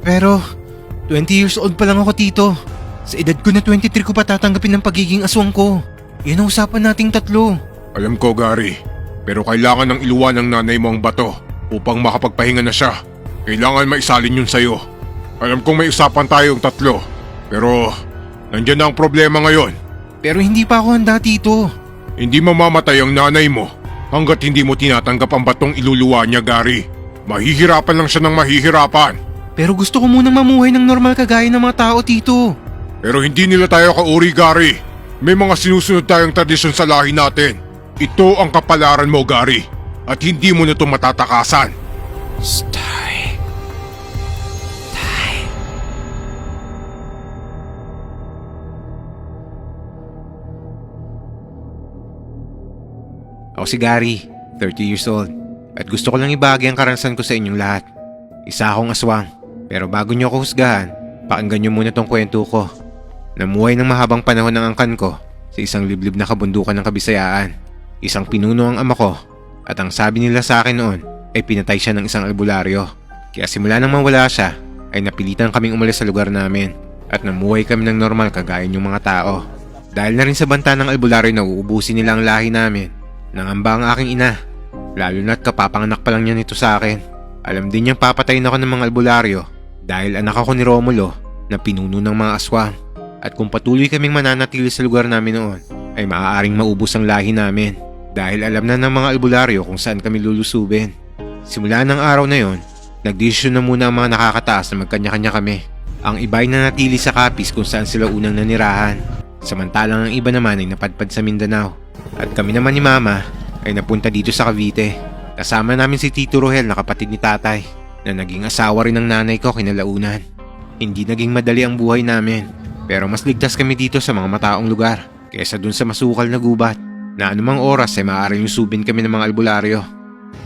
Pero 20 years old pa lang ako, Tito. Sa edad ko na 23 ko pa tatanggapin ng pagiging aswang ko. Yan ang usapan nating tatlo. Alam ko, Gary. Pero kailangan ng iluwan ng nanay mo ang bato upang makapagpahinga na siya. Kailangan maisalin yun sa'yo. Alam kong may usapan tayong tatlo. Pero nandyan na ang problema ngayon. Pero hindi pa ako handa, Tito. Hindi mamamatay ang nanay mo hanggat hindi mo tinatanggap ang batong iluluwa niya, Gary. Mahihirapan lang siya ng mahihirapan. Pero gusto ko munang mamuhay ng normal kagaya ng mga tao, Tito. Pero hindi nila tayo kauri, Gary. May mga sinusunod tayong tradisyon sa lahi natin. Ito ang kapalaran mo, Gary. At hindi mo na ito matatakasan. Stay. Ako si Gary, 30 years old. At gusto ko lang ibahagi ang karanasan ko sa inyong lahat. Isa akong aswang. Pero bago niyo ako husgahan, pakinggan niyo muna tong kwento ko. Namuhay ng mahabang panahon ng angkan ko sa isang liblib na kabundukan ng Kabisayaan. Isang pinuno ang ama ko at ang sabi nila sa akin noon ay pinatay siya ng isang albularyo. Kaya simula nang mawala siya ay napilitan kaming umalis sa lugar namin at namuhay kami ng normal kagaya ng mga tao. Dahil na rin sa banta ng albularyo na uubusin nila ang lahi namin, nangamba ang aking ina. Lalo na't kapapanganak pa lang niya nito sa akin. Alam din niyang papatayin ako ng mga albularyo dahil anak ako ni Romulo na pinuno ng mga aswang. At kung patuloy kaming mananatili sa lugar namin noon, ay maaaring maubos ang lahi namin dahil alam na ng mga albularyo kung saan kami lulusubin. Simula ng araw na yon, nagdesisyon na muna ang mga nakakataas na magkanya-kanya kami. Ang iba ay nanatili sa Capiz kung saan sila unang nanirahan, samantalang ang iba naman ay napadpad sa Mindanao. At kami naman ni Mama ay napunta dito sa Cavite. Kasama namin si Tito Rohel na kapatid ni Tatay na naging asawa rin ng nanay ko kinalaunan. Hindi naging madali ang buhay namin, pero mas ligtas kami dito sa mga mataong lugar kaysa dun sa masukal na gubat na anumang oras ay maaaring lusubin kami ng mga albularyo.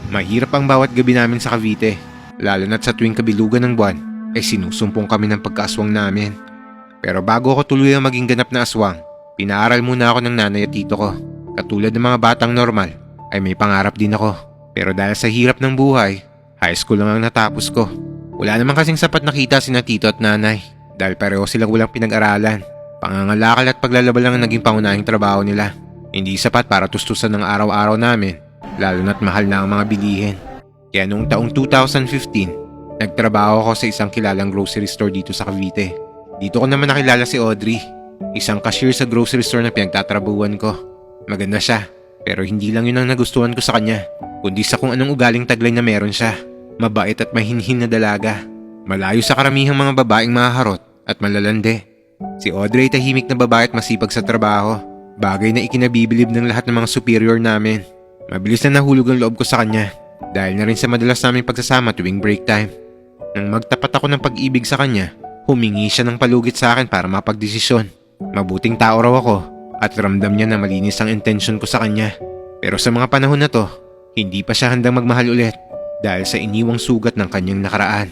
Mahirap ang bawat gabi namin sa Cavite, lalo na't sa tuwing kabilugan ng buwan ay sinusumpong kami ng pagkaaswang namin. Pero bago ako tuluyang maging ganap na aswang, pinaaral muna ako ng nanay at tito ko. Katulad ng mga batang normal ay may pangarap din ako. Pero dahil sa hirap ng buhay, high school lang ang natapos ko. Wala naman kasing sapat na kita sina tito at nanay dahil pareho silang walang pinag-aralan. Pangangalakal at paglalaba lang ang naging pangunahing trabaho nila. Hindi sapat para tustusan ng araw-araw namin, lalo na't mahal na ang mga bilihin. Kaya noong taong 2015, nagtrabaho ako sa isang kilalang grocery store dito sa Cavite. Dito ko naman nakilala si Audrey, isang cashier sa grocery store na pinagtatrabuhan ko. Maganda siya, pero hindi lang yun ang nagustuhan ko sa kanya, kundi sa kung anong ugaling taglay na meron siya. Mabait at mahinhin na dalaga. Malayo sa karamihang mga babaeng maharot at malalande. Si Audrey ay tahimik na babae at masipag sa trabaho. Bagay na ikinabibilib ng lahat ng mga superior namin. Mabilis na nahulog ang loob ko sa kanya dahil na rin sa madalas naming pagsasama tuwing break time. Nang magtapat ako ng pag-ibig sa kanya, humingi siya ng palugit sa akin para mapagdesisyon. Mabuting tao raw ako at ramdam niya na malinis ang intention ko sa kanya. Pero sa mga panahon na to, hindi pa siya handang magmahal ulit dahil sa iniwang sugat ng kanyang nakaraan.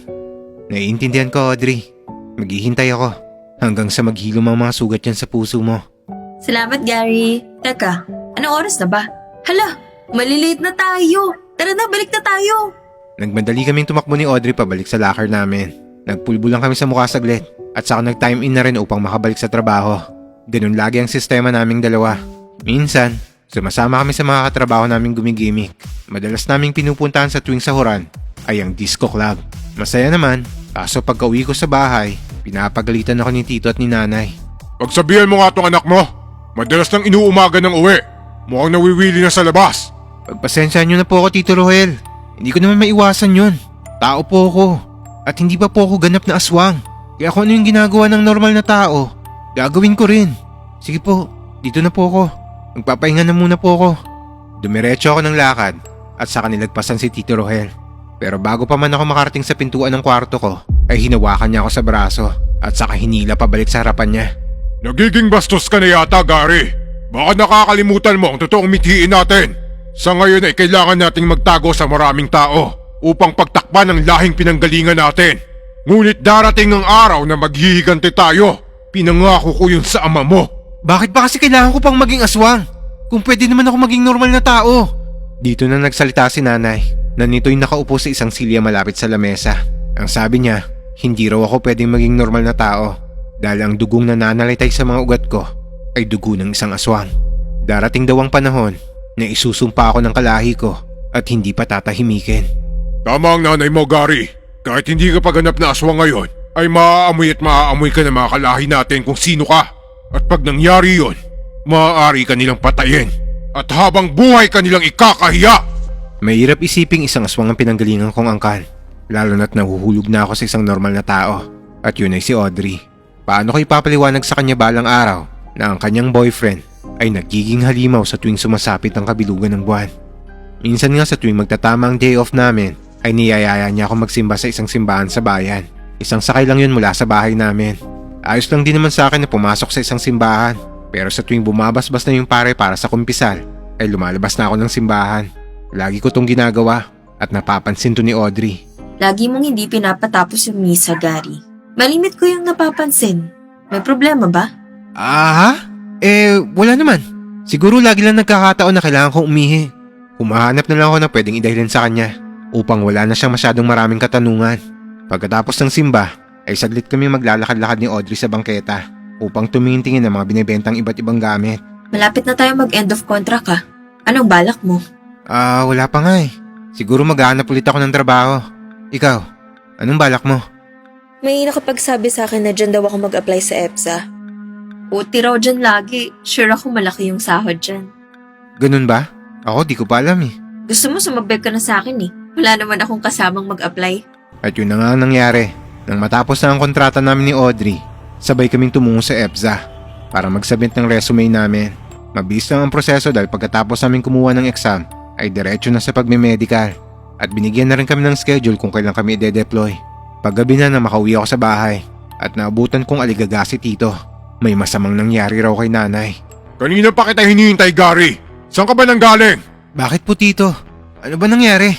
Naiintindihan ko, Audrey. Maghihintay ako hanggang sa maghilom ang mga sugat yan sa puso mo. Salamat, Gary. Teka, anong oras na ba? Hala, malilate na tayo. Tara na, balik na tayo. Nagmadali kaming tumakbo ni Audrey pabalik sa locker namin. Nagpulbo lang kami sa mukha saglit at saka nag-time in na rin upang makabalik sa trabaho. Ganun lagi ang sistema naming dalawa. Minsan, sumasama kami sa mga katrabaho naming gumigimik. Madalas naming pinupuntahan sa tuwing sahuran ay ang disco club. Masaya naman, kaso pagka-uwi ko sa bahay, pinapagalitan ako ni tito at ni nanay. Pagsabihan mo nga tong anak mo, madalas nang inuumaga ng uwi. Mukhang nawiwili na sa labas. Pagpasensya nyo na po ako, Tito Rohel. Hindi ko naman maiwasan yun. Tao po ako. At hindi pa po ako ganap na aswang. Kaya kung ano yung ginagawa ng normal na tao, gagawin ko rin. Sige po, dito na po ako. Magpapahinga na muna po ako. Dumiretso ako ng lakad at saka nilagpasan si Tito Rohel. Pero bago pa man ako makarating sa pintuan ng kwarto ko, ay hinawakan niya ako sa braso at saka hinila pabalik sa harapan niya. Nagiging bastos ka na yata, Gary. Baka nakakalimutan mo ang totoong mithiin natin. Sa ngayon ay kailangan nating magtago sa maraming tao upang pagtakpan ang lahing pinanggalingan natin. Ngunit darating ang araw na maghihiganti tayo. Pinangako ko yun sa ama mo. Bakit ba kasi kailangan ko pang maging aswang? Kung pwede naman ako maging normal na tao. Dito na nagsalita si nanay na nito'y nakaupo sa isang silya malapit sa lamesa. Ang sabi niya, Hindi raw ako pwedeng maging normal na tao dahil ang dugong nananalitay sa mga ugat ko ay dugo ng isang aswang. Darating daw ang panahon na isusumpa ako ng kalahi ko at hindi pa tatahimikin. Tama ang nanay mo, Gary. Kahit hindi ka paganap na aswang ngayon, ay maaamoy at maaamoy ka ng mga kalahi natin kung sino ka. At pag nangyari yon, maaari ka nilang patayin. At habang buhay ka nilang ikakahiya. Mahirap isiping isang aswang ang pinanggalingan kong angkan, lalo na't nahuhulog na ako sa isang normal na tao. At yun ay si Audrey. Paano ko ipapaliwanag sa kanya balang araw na ang kanyang boyfriend ay nagiging halimaw sa tuwing sumasapit ang kabilugan ng buwan? Minsan nga sa tuwing magtatama ang day off namin, ay niyayaya niya ako magsimba sa isang simbahan sa bayan. Isang sakay lang yun mula sa bahay namin. Ayos lang din naman sa akin na pumasok sa isang simbahan. Pero sa tuwing bumabasbas na yung pare para sa kumpisal, ay lumalabas na ako ng simbahan. Lagi ko tong ginagawa at napapansin to ni Audrey. Lagi mong hindi pinapatapos yung misa, Gary. Malimit ko yung napapansin. May problema ba? Wala naman. Siguro lagi lang nagkakataon na kailangan kong umihi. Humahanap na lang ako na pwedeng idahilan sa kanya upang wala na siyang masyadong maraming katanungan. Pagkatapos ng simba, ay saglit kami maglalakad-lakad ni Audrey sa bangketa upang tumingin-tingin ng mga binibentang iba't ibang gamit. Malapit na tayo mag-end of contract ka. Anong balak mo? Wala pa nga eh. Siguro maghahanap ulit ako ng trabaho. Ikaw, anong balak mo? May nakapagsabi sa akin na dyan daw ako mag-apply sa EPSA. Puti raw dyan lagi. Sure ako malaki yung sahod dyan. Ganun ba? Ako di ko pa alam eh. Gusto mo sumabay ka na sa akin eh. Wala naman akong kasamang mag-apply. At yun na nga ang nangyari. Nang matapos na ang kontrata namin ni Audrey, sabay kaming tumungo sa EPSA para magsubmit ng resume namin. Mabilis lang ang proseso dahil pagkatapos namin kumuha ng exam, ay diretso na sa pagme-medical. At binigyan na rin kami ng schedule kung kailan kami i-deploy. Paggabi na makauwi ako sa bahay at naabutan kong aligaga si Tito. May masamang nangyari raw kay nanay. Kanina pa kita hinihintay, Gary. Saan ka ba nanggaling? Bakit po Tito? Ano ba nangyari?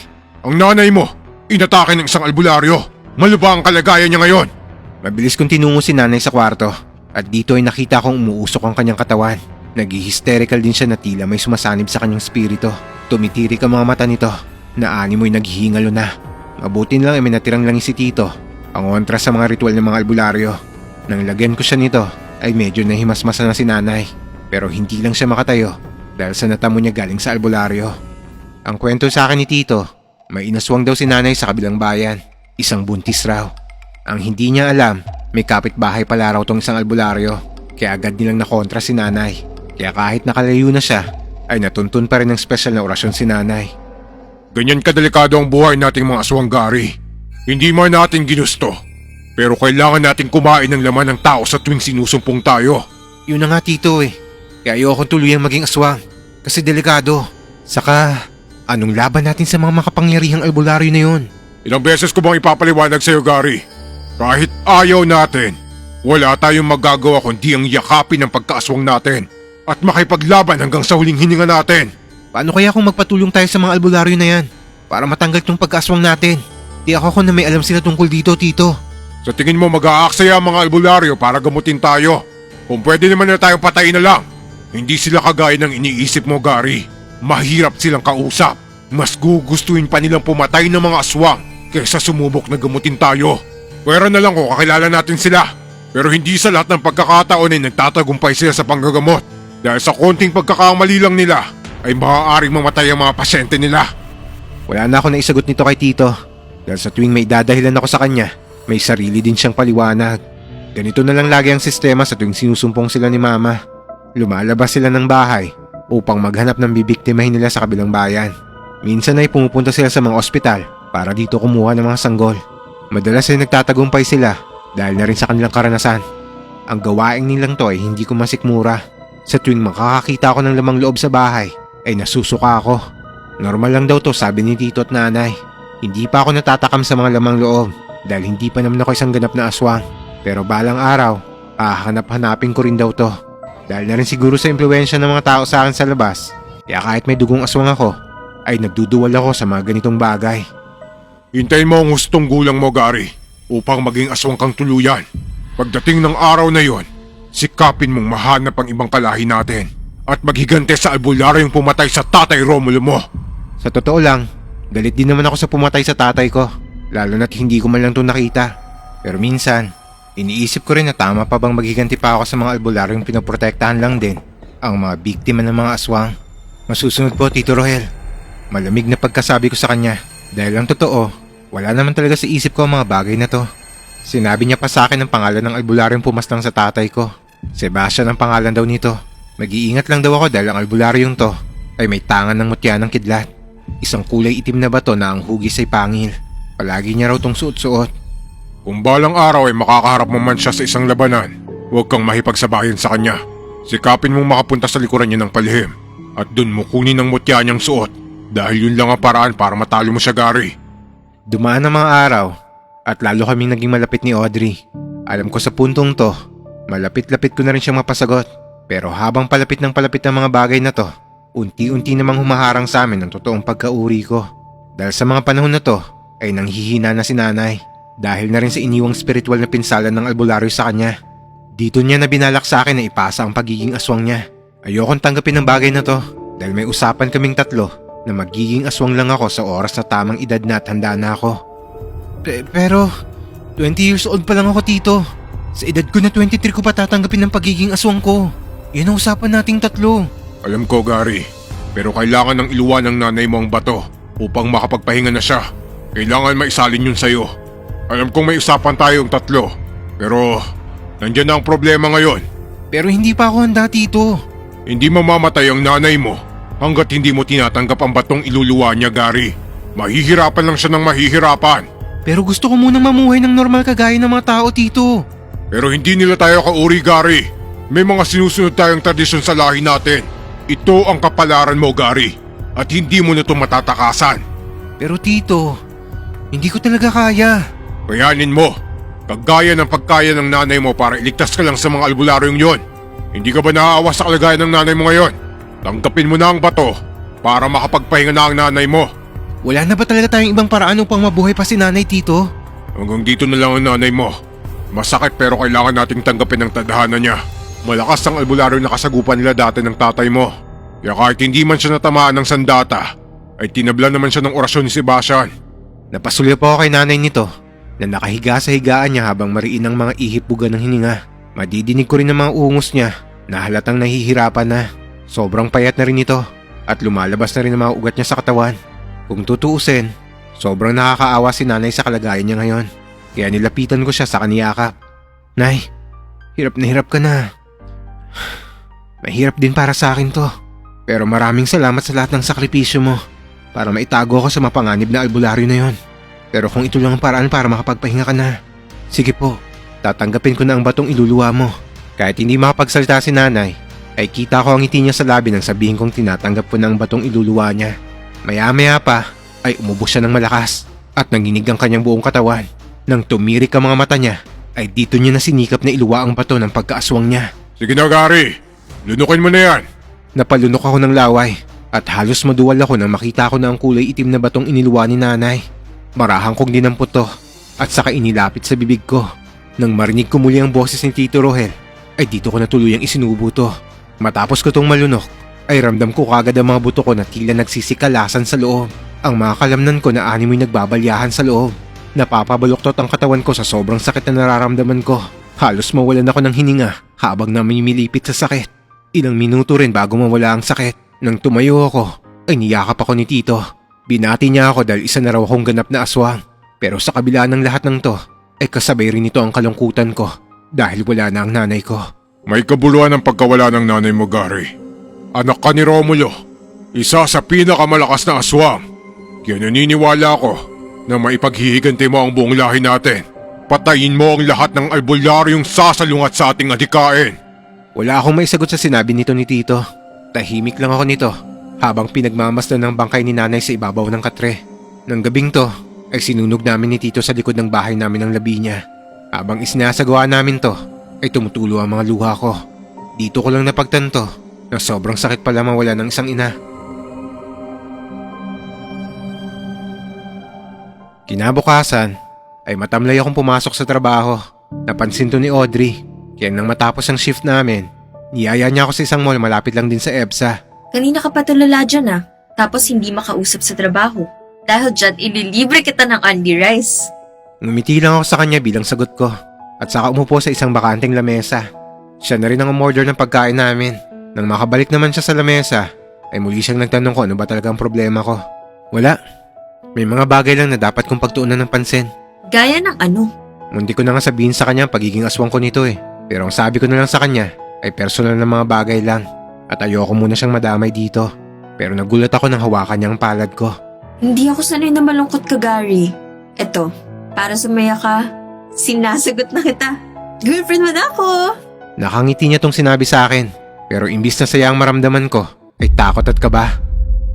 Ang nanay mo, inatake ng isang albularyo. Malubha ang kalagayan niya ngayon. Mabilis kong tinungo si nanay sa kwarto at dito ay nakita kong umuusok ang kanyang katawan. Nag-hysterical din siya na tila may sumasanib sa kanyang spirito. Tumitirik ang mga mata nito na animoy naghihingalo na. Mabuti lang ay may natirang langis si Tito, ang kontra sa mga ritual ng mga albularyo. Nang lagyan ko siya nito ay medyo nahimasmasa na si nanay. Pero hindi lang siya makatayo dahil sa natamo niya galing sa albularyo. Ang kwento sa akin ni Tito, may inaswang daw si nanay sa kabilang bayan. Isang buntis raw. Ang hindi niya alam, may kapitbahay pala raw tong isang albularyo. Kaya agad nilang nakontra si nanay. Kaya kahit nakalayo na siya, ay natuntun pa rin ng special na orasyon si nanay. Ganyan kadelikado ang buhay nating mga aswang, Gary. Hindi man natin ginusto. Pero kailangan nating kumain ng laman ng tao sa tuwing sinusumpong tayo. Yun na nga Tito eh. Kaya ayokong tuluyang maging aswang. Kasi delikado. Saka, anong laban natin sa mga makapangyarihang albularyo na yun? Ilang beses ko bang ipapaliwanag sa'yo, Gary? Kahit ayaw natin, wala tayong magagawa kundi ang yakapin ng pagkaaswang natin at makipaglaban hanggang sa huling hininga natin. Paano kaya kung magpatulong tayo sa mga albularyo na yan para matanggal tong pagkaaswang natin? Di ako na may alam sila tungkol dito, Tito. Sa tingin mo mag-aaksaya ang mga albularyo para gamutin tayo? Kung pwede naman na tayong patayin na lang. Hindi sila kagaya ng iniisip mo, Gary. Mahirap silang kausap. Mas gugustuhin pa nilang pumatay ng mga aswang kaysa sumubok na gamutin tayo. Pwera na lang kung kakilala natin sila. Pero hindi sa lahat ng pagkakataon ay nagtatagumpay sila sa panggagamot. Dahil sa konting pagkakamali lang nila, ay maaaring mamatay ang mga pasyente nila. Wala na ako naisagot nito kay Tito. Dahil sa tuwing may dadahilan ako sa kanya, may sarili din siyang paliwanag. Ganito na lang lagi ang sistema sa tuwing sinusumpong sila ni Mama. Lumalabas sila ng bahay upang maghanap ng bibiktimahin nila sa kabilang bayan. Minsan ay pumupunta sila sa mga ospital para dito kumuha ng mga sanggol. Madalas ay nagtatagumpay sila dahil na rin sa kanilang karanasan. Ang gawaing nilang to ay hindi ko masikmura. Sa tuwing makakakita ako ng lamang loob sa bahay, ay nasusuka ako. Normal lang daw to, sabi ni Tito at Nanay. Hindi pa ako natatakam sa mga lamang loob dahil hindi pa naman ako isang ganap na aswang. Pero balang araw, hanap-hanapin ko rin daw to. Dahil na rin siguro sa impluwensya ng mga tao sa akin sa labas, kaya kahit may dugong aswang ako, ay nagduduwal ako sa mga ganitong bagay. Hintayin mo ang hustong gulang mo, Gary, upang maging aswang kang tuluyan. Pagdating ng araw na yon, sikapin mong mahanap ang ibang kalahi natin at maghigante sa albularyong pumatay sa tatay Romulo mo. Sa totoo lang, galit din naman ako sa pumatay sa tatay ko, lalo na't hindi ko man lang ito nakita. Pero minsan, iniisip ko rin na tama pa bang maghiganti pa ako sa mga albularyong pinoprotektahan lang din ang mga biktima ng mga aswang. Masusunod po, Tito Rohel. Malamig na pagkasabi ko sa kanya dahil ang totoo, wala naman talaga sa isip ko ang mga bagay na to. Sinabi niya pa sa akin ang pangalan ng albularyong pumaslang sa tatay ko. Sebastian ang pangalan daw nito. Mag-iingat lang daw ako dahil ang albularyong to ay may tangan ng mutya ng kidlat. Isang kulay itim na bato na ang hugis ay pangil. Palagi niya raw tong suot-suot. Kung balang araw ay makakaharap mo man siya sa isang labanan, huwag kang mahipagsabayan sa kanya. Sikapin mong makapunta sa likuran niya ng palihim at dun mo kunin ang mutya niyang suot dahil yun lang ang paraan para matalo mo siya, Gary. Dumaan ang mga araw at lalo kaming naging malapit ni Audrey. Alam ko sa puntong to, malapit-lapit ko na rin siyang mapasagot. Pero habang palapit ng palapit ang mga bagay na to, unti-unti namang humaharang sa amin ang totoong pagkauri ko. Dahil sa mga panahon na to, ay nanghihina na si nanay. Dahil na rin sa iniwang spiritual na pinsalan ng albularyo sa kanya. Dito niya na binalak sa akin na ipasa ang pagiging aswang niya. Ayokong tanggapin ang bagay na to dahil may usapan kaming tatlo na magiging aswang lang ako sa oras na tamang edad na at handa na ako. Pero 20 years old pa lang ako, Tito. Sa edad ko na 23 ko pa tatanggapin ang pagiging aswang ko. Yan ang usapan nating tatlo. Alam ko, Gary, pero kailangan ng iluwan ng nanay mo ang bato upang makapagpahinga na siya. Kailangan maisalin yun sa'yo. Alam kong may usapan tayong tatlo, pero nandyan na ang problema ngayon. Pero hindi pa ako handa, Tito. Hindi mamamatay ang nanay mo hanggat hindi mo tinatanggap ang batong iluluwa niya, Gary. Mahihirapan lang siya ng mahihirapan. Pero gusto ko munang mamuhay ng normal kagaya ng mga tao, Tito. Pero hindi nila tayo kauri, Gary. May mga sinusunod tayong tradisyon sa lahi natin. Ito ang kapalaran mo, Gary. At hindi mo na ito matatakasan. Pero Tito, hindi ko talaga kaya. Kayanin mo. Kagaya ng pagkaya ng nanay mo para iligtas ka lang sa mga albularyong yon. Hindi ka ba naaawa sa kalagayan ng nanay mo ngayon? Tanggapin mo na ang bato para makapagpahinga na ang nanay mo. Wala na ba talaga tayong ibang paraan upang mabuhay pa si nanay, Tito? Hanggang dito na lang ang nanay mo. Masakit pero kailangan nating tanggapin ang tadhana niya. Malakas ang albularyo na kasagupan nila dati ng tatay mo. Kaya kahit hindi man siya natamaan ng sandata, ay tinablan naman siya ng orasyon ni Sebastian. Napasulit po ako kay nanay nito na nakahiga sa higaan niya habang mariin ang mga ihip-buga ng hininga. Madidinig ko rin ang mga ungos niya na halatang nahihirapan na. Sobrang payat na rin ito at lumalabas na rin ang mga ugat niya sa katawan. Kung tutuusin, sobrang nakakaawa si nanay sa kalagayan niya ngayon. Kaya nilapitan ko siya sa kaniyakap. Nay, hirap na hirap ka na. Mahirap din para sa akin to. Pero maraming salamat sa lahat ng sakripisyo mo para maitago ako sa mapanganib na albularyo na yon. Pero kung ito lang ang paraan para makapagpahinga ka na, sige po, tatanggapin ko na ang batong iluluwa mo. Kahit hindi makapagsalita si nanay, ay kita ko ang ngiti niya sa labi nang sabihin kong tinatanggap ko na ang batong iluluwa niya. Maya-maya pa ay umubos siya ng malakas at nanginig ang kanyang buong katawan. Nang tumirik ang mga mata niya, ay dito niya na sinikap na iluwa ang bato ng pagkaaswang niya. Sige na, Gary. Lunukin mo na yan. Napalunok ako ng laway at halos maduwal ako nang makita ko na ang kulay itim na batong iniluwa ni nanay. Marahang kong dinampot to at saka inilapit sa bibig ko. Nang marinig ko muli ang boses ni Tito Rohel, ay dito ko na tuluyang isinubo to. Matapos ko tong malunok, ay ramdam ko kagad ang mga buto ko na tila nagsisikalasan sa loob. Ang mga kalamnan ko na animoy nagbabalyahan sa loob. Napapabaluktot ang katawan ko sa sobrang sakit na nararamdaman ko. Halos mawalan ako ng hininga habang namimilipit sa sakit. Ilang minuto rin bago mawala ang sakit. Nang tumayo ako, ay niyakap ako ni Tito. Binati niya ako dahil isa na raw akong ganap na aswang. Pero sa kabila ng lahat ng to, ay kasabay rin ito ang kalungkutan ko dahil wala na ang nanay ko. May kabuluhan ng pagkawala ng nanay mo, Gary. Anak ka ni Romulo, isa sa pinakamalakas na aswang. Kaya naniniwala ako na maipaghihiganti mo ang buong lahi natin. Patayin mo ang lahat ng albularyong sasalungat sa ating adhikain. Wala akong maisagot sa sinabi nito ni Tito. Tahimik lang ako nito habang pinagmamasdan ng bangkay ni nanay sa ibabaw ng katre. Nang gabing to ay sinunog namin ni Tito sa likod ng bahay namin ng labi niya. Habang isinasagawa namin to ay tumutulo ang mga luha ko. Dito ko lang napagtanto na sobrang sakit pala mawala ng isang ina. Kinabukasan ay matamlay akong pumasok sa trabaho. Napansin to ni Audrey. Kaya nang matapos ang shift namin, niyaya niya ako sa isang mall malapit lang din sa EBSA. Kanina ka pa tulala dyan ah. Tapos hindi makausap sa trabaho. Dahil dyan, ililibre kita ng Andy Rice. Ngumiti lang ako sa kanya bilang sagot ko at saka umupo sa isang bakanteng lamesa. Siya na rin ang umorder ng pagkain namin. Nang makabalik naman siya sa lamesa, ay muli siyang nagtanong ko ano ba talaga ang problema ko. Wala. May mga bagay lang na dapat kong pagtuunan ng pansin. Gaya ng ano? Mundi ko na nga sabihin sa kanya ang pagiging aswang ko nito eh. Pero ang sabi ko na lang sa kanya ay personal na mga bagay lang. At ayoko muna siyang madamay dito. Pero nagulat ako nang hawakan niya ang palad ko. Hindi ako sanay na malungkot ka, Gary. Eto, para sumaya ka, sinasagot na kita. Girlfriend mo na ako! Nakangiti niya tong sinabi sa akin. Pero imbis na saya ang maramdaman ko, ay takot at kaba.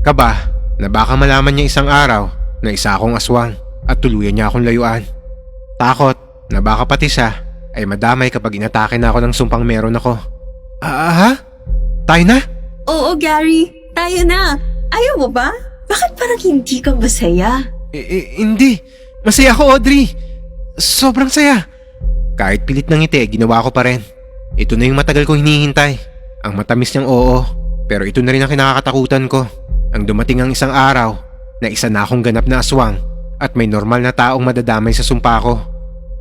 Kaba na baka malaman niya isang araw na isa akong aswang at tuluyan niya akong layuan. Takot na baka pati siya ay madamay kapag inatake na ako ng sumpang meron ako. Ha? Tayo na? Oo, Gary. Tayo na. Ayaw mo ba? Bakit parang hindi ka masaya? Hindi. Masaya ako, Audrey. Sobrang saya. Kahit pilit ng ngiti, ginawa ko pa rin. Ito na yung matagal kong hinihintay. Ang matamis niyang oo. Pero ito na rin ang kinakatakutan ko. Ang dumating ang isang araw na isa na akong ganap na aswang at may normal na taong madadamay sa sumpa ko.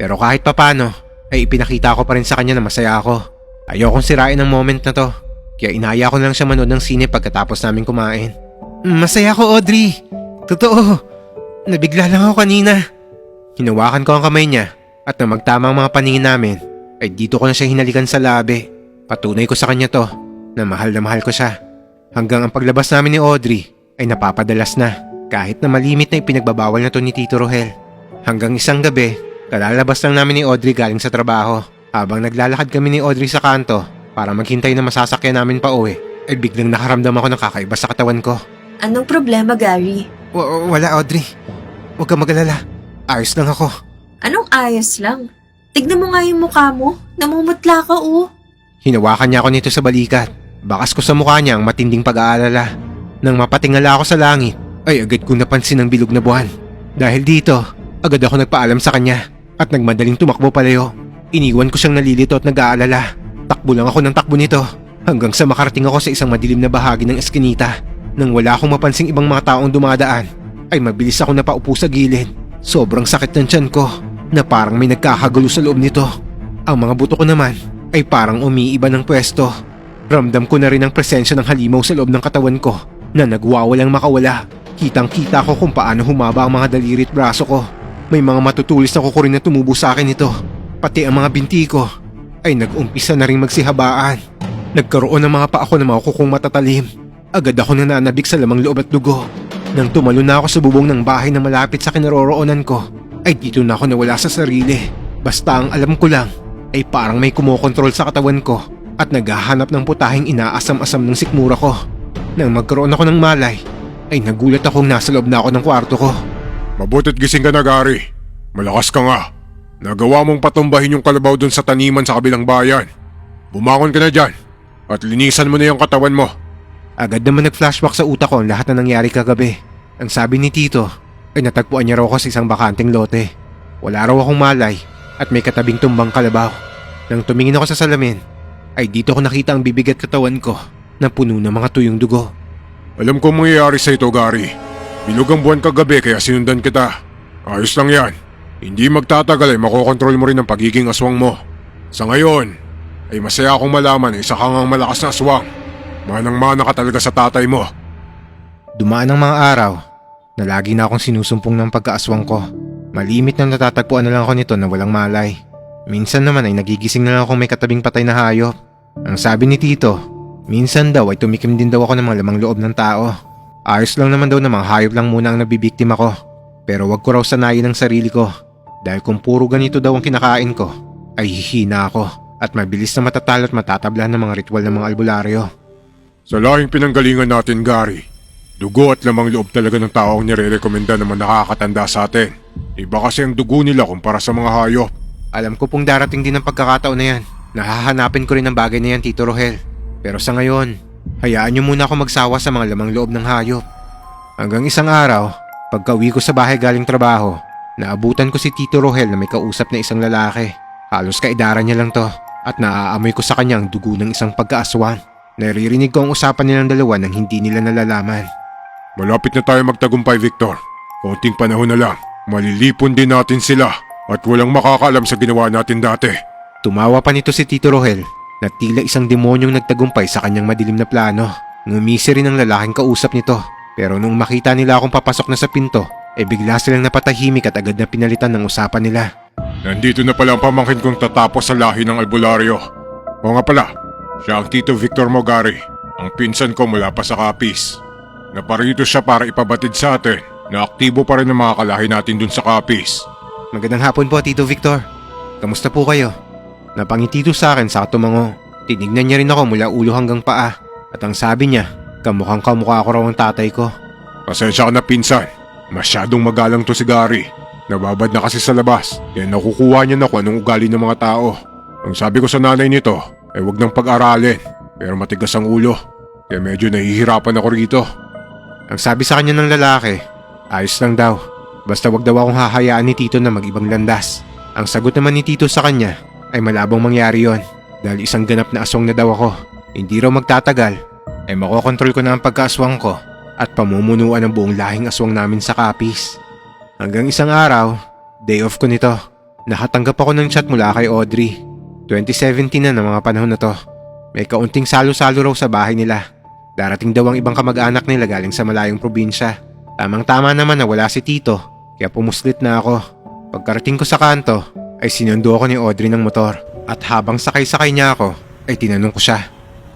Pero kahit papano, ay ipinakita ko pa rin sa kanya na masaya ako. Ayokong sirain ang moment na to. Kaya inaya ko na lang siya manood ng sine pagkatapos namin kumain. Masaya ako, Audrey. Totoo. Nabigla lang ako kanina. Hinawakan ko ang kamay niya at nang magtama ang mga paningin namin, ay dito ko na siya hinalikan sa labi. Patunay ko sa kanya to na mahal ko siya. Hanggang ang paglabas namin ni Audrey ay napapadalas na kahit na malimit na ipinagbabawal na to ni Tito Rohel. Hanggang isang gabi, kalalabas lang namin ni Audrey galing sa trabaho. Habang naglalakad kami ni Audrey sa kanto para maghintay na masasakyan namin pa uwi, ay biglang nakaramdam ako ng kakaiba sa katawan ko. Anong problema, Gary? Wala, Audrey. Huwag kang mag-alala. Ayos lang ako. Anong ayos lang? Tignan mo nga yung mukha mo. Namumutla ka, oh. Hinawakan niya ako nito sa balikat. Bakas ko sa mukha niya ang matinding pag-aalala. Nang mapatingala ako sa langit, ay agad kong napansin ang bilog na buwan. Dahil dito, agad ako nagpaalam sa kanya at nagmadaling tumakbo palayo. Iniwan ko siyang nalilito at nag-aalala. Takbo lang ako ng takbo nito hanggang sa makarating ako sa isang madilim na bahagi ng eskinita. Nang wala akong mapansing ibang mga taong dumadaan, ay mabilis ako napaupo sa gilid. Sobrang sakit ng tiyan ko na parang may nagkakagulo sa loob nito. Ang mga buto ko naman ay parang umiiba ng pwesto. Ramdam ko na rin ang presensya ng halimaw sa loob ng katawan ko na nagwawalang makawala. Kitang-kita ko kung paano humaba ang mga daliri at braso ko. May mga matutulis na kukurin na tumubo sa akin ito. Pati ang mga binti ko ay nag-umpisa na rin magsihabaan. Nagkaroon ng mga paa ko na makukukong matatalim. Agad ako nananabik sa lamang loob at dugo. Nang tumalo na ako sa bubong ng bahay na malapit sa kinaroroonan ko, ay dito na ako nawala sa sarili. Basta ang alam ko lang ay parang may kumokontrol sa katawan ko at naghahanap ng putahing inaasam-asam ng sikmura ko. Nang magkaroon ako ng malay, ay nagulat akong nasa loob na ako ng kwarto ko. Mabuti't gising ka na, Gary. Malakas ka nga. Nagawa mong patumbahin yung kalabaw dun sa taniman sa kabilang bayan. Bumangon ka na dyan at linisan mo na yung katawan mo. Agad naman nag-flashback sa utak ko ang lahat na nangyari kagabi. Ang sabi ni Tito ay natagpuan niya raw ako sa isang bakanteng lote. Wala raw akong malay at may katabing tumbang kalabaw. Nang tumingin ako sa salamin, ay dito ko nakita ang bibig at katawan ko na puno ng mga tuyong dugo. Alam ko mangyayari sa ito, Gary. Bilog ang buwan kagabi kaya sinundan kita. Ayos lang yan. Hindi magtatagal ay makokontrol mo rin ang pagiging aswang mo. Sa ngayon, ay masaya akong malaman na isa kang ang malakas na aswang. Manang-mana ka talaga sa tatay mo. Dumaan ang mga araw na lagi na akong sinusumpong ng pagkaaswang ko. Malimit na natatagpuan na lang ako nito na walang malay. Minsan naman ay nagigising na lang akong may katabing patay na hayop. Ang sabi ni Tito, minsan daw ay tumikim din daw ako ng mga lamang loob ng tao. Ayos lang naman daw na mga hayop lang muna ang nabibiktima ko. Pero wag ko raw sanayin ang sarili ko. Dahil kung puro ganito daw ang kinakain ko, ay hihina ako at mabilis na matatalo at matatabla ng mga ritual ng mga albularyo. Sa lahing pinanggalingan natin, Gary, dugo at lamang loob talaga ng tao ang nire-rekomenda naman nakakatanda sa atin. Iba kasi ang dugo nila kumpara sa mga hayop. Alam ko pong darating din ang pagkakataon na yan. Nahahanapin ko rin ang bagay na yan, Tito Rohel. Pero sa ngayon, hayaan niyo muna ako magsawa sa mga lamang loob ng hayop. Hanggang isang araw, pagka-uwi ko sa bahay galing trabaho, naabutan ko si Tito Rohel na may kausap na isang lalaki. Halos kaidara niya lang to at naaamoy ko sa kanya ang dugo ng isang pagkaaswang. Naririnig ko ang usapan nilang dalawa nang hindi nila nalalaman. Malapit na tayo magtagumpay, Victor. Konting panahon na lang, malilipon din natin sila. at walang makakaalam sa ginawa natin dati. Tumawa pa nito si Tito Rohel na tila isang demonyong nagtagumpay sa kanyang madilim na plano. Ngumisi rin ang lalaking kausap nito, pero nung makita nila akong papasok na sa pinto, bigla silang napatahimik at agad na pinalitan ng usapan nila. Nandito na pala ang pamangkin kong tatapos sa lahi ng albularyo. O nga pala, siya ang Tito Victor Mogari, ang pinsan ko mula pa sa Capiz. Naparito siya para ipabatid sa atin na aktibo pa rin ang mga kalahi natin dun sa Capiz. Magandang hapon po, Tito Victor. Kamusta po kayo? Napangiti ito sa akin sa tumango. Tinignan niya rin ako mula ulo hanggang paa. At ang sabi niya, kamukhang kamukha ko raw ang tatay ko. Pasensya ka na pinsan, masyadong magalang to si Gary. Nababad na kasi sa labas, kaya nakukuha niya na kung anong ugali ng mga tao. Ang sabi ko sa nanay nito, ay wag nang pag-aralin, pero matigas ang ulo. Kaya medyo nahihirapan ako rito. Ang sabi sa kanya ng lalaki, ayos lang daw. Basta wag daw akong hahayaan ni Tito na mag-ibang landas. Ang sagot naman ni Tito sa kanya ay malabong mangyari yon dahil isang ganap na aswang na daw ako. Hindi raw magtatagal ay makokontrol ko na ang pagkaaswang ko at pamumunuan ng buong lahing aswang namin sa Capiz. Hanggang isang araw, day off ko nito, nakatanggap ako ng chat mula kay Audrey. 2017 na ng mga panahon na to. May kaunting salo-salo raw sa bahay nila. Darating daw ang ibang kamag-anak nila galing sa malayong probinsya. Tamang-tama naman na wala si Tito, kaya pumuslit na ako. Pagkarating ko sa kanto, ay sinundo ako ni Audrey ng motor. At habang sakay-sakay niya ako, ay tinanong ko siya.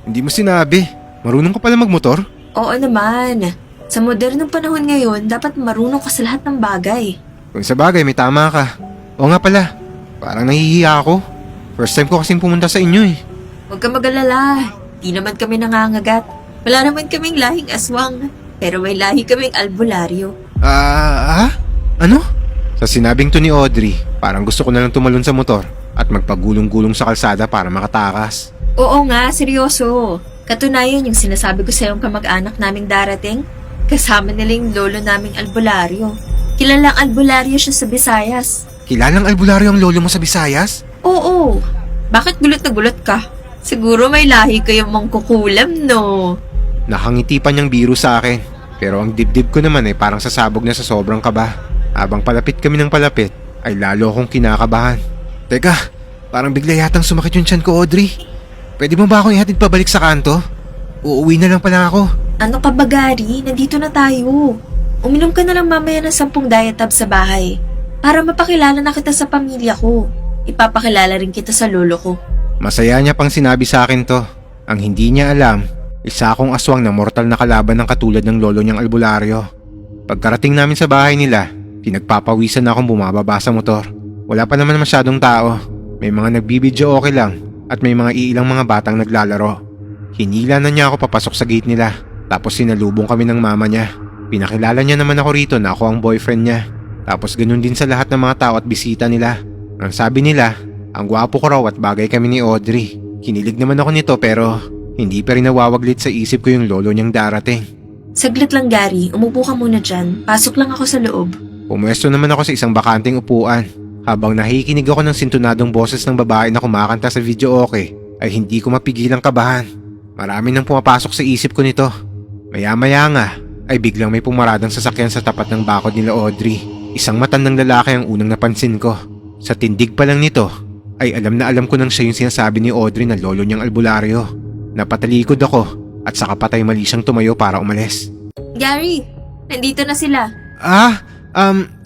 Hindi mo sinabi, marunong ka pala magmotor? Oo naman. Sa modernong panahon ngayon, dapat marunong ka sa lahat ng bagay. Kung sa bagay, may tama ka. Oo nga pala, parang nahihiya ako. First time ko kasing pumunta sa inyo eh. Huwag ka mag-alala. Di naman kami nangangagat. Wala naman kaming lahing aswang. Pero may lahi kaming albularyo. Ano? Sa sinabing to ni Audrey, parang gusto ko na lang tumalon sa motor at magpagulong-gulong sa kalsada para makatakas. Oo nga, seryoso. Katunayan yung sinasabi ko sa yung kamag-anak naming darating. Kasama nila yung lolo naming albularyo. Kilalang albularyo siya sa Visayas. Kilalang albularyo ang lolo mo sa Visayas? Oo. Bakit gulat na gulat ka? Siguro may lahi kayong mangkukulam, no? Nakangiti pa niyang biro sa akin. Pero ang dibdib ko naman ay parang sasabog na sa sobrang kaba. Habang palapit kami ng palapit, ay lalo akong kinakabahan. Teka, parang bigla yatang sumakit yung tiyan ko, Audrey. Pwede mo ba akong ihatid pabalik sa kanto? Uuwi na lang pala ako. Ano ka ba, Gary? Nandito na tayo. Uminom ka na lang mamaya ng 10 diet tab sa bahay. Para mapakilala na kita sa pamilya ko. Ipapakilala rin kita sa lolo ko. Masaya niya pang sinabi sa akin to. Ang hindi niya alam, isa akong aswang na mortal na kalaban ng katulad ng lolo niyang albularyo. Pagkarating namin sa bahay nila, pinagpapawisan na akong bumababa sa motor. Wala pa naman masyadong tao. May mga nagbibidyo okay lang at may mga iilang mga batang naglalaro. Hinila na niya ako papasok sa gate nila. Tapos sinalubong kami ng mama niya. Pinakilala niya naman ako rito na ako ang boyfriend niya. Tapos ganun din sa lahat ng mga tao at bisita nila. Ang sabi nila, ang gwapo ko raw at bagay kami ni Audrey. Kinilig naman ako nito pero hindi pa rin nawawaglit sa isip ko yung lolo niyang darating. Saglit lang, Gary. Umupo ka muna dyan. Pasok lang ako sa loob. Pumwesto naman ako sa isang bakanting upuan. Habang nakikinig ako ng sintunadong boses ng babae na kumakanta sa video okay, ay hindi ko mapigilang kabahan. Marami nang pumapasok sa isip ko nito. Maya-maya nga, ay biglang may pumaradang sasakyan sa tapat ng bakod nila Audrey. Isang matandang lalaki ang unang napansin ko. Sa tindig pa lang nito, ay alam na alam ko nang siya yung sinasabi ni Audrey na lolo niyang albularyo. Napatalikod ako at saka patay mali siyang tumayo para umalis. Gary, nandito na sila.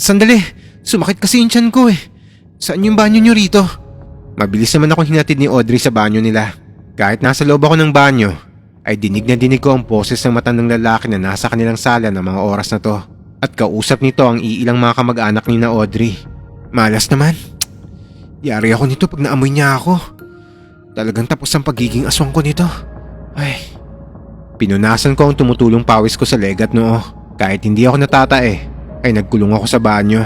Sandali. Sumakit kasi yung tiyan ko eh. Saan yung banyo niyo rito? Mabilis naman akong hinatid ni Audrey sa banyo nila. Kahit nasa loob ako ng banyo, ay dinig na dinig ko ang boses ng matandang lalaki na nasa kanilang sala ng mga oras na to. At kausap nito ang iilang mga kamag-anak ni na Audrey. Malas naman. Yari ako nito pag naamoy niya ako. Talagang tapos ang pagiging aswang ko nito. Ay. Pinunasan ko ang tumutulong pawis ko sa leg at noo. Kahit hindi ako natatae, ay nagkulong ako sa banyo.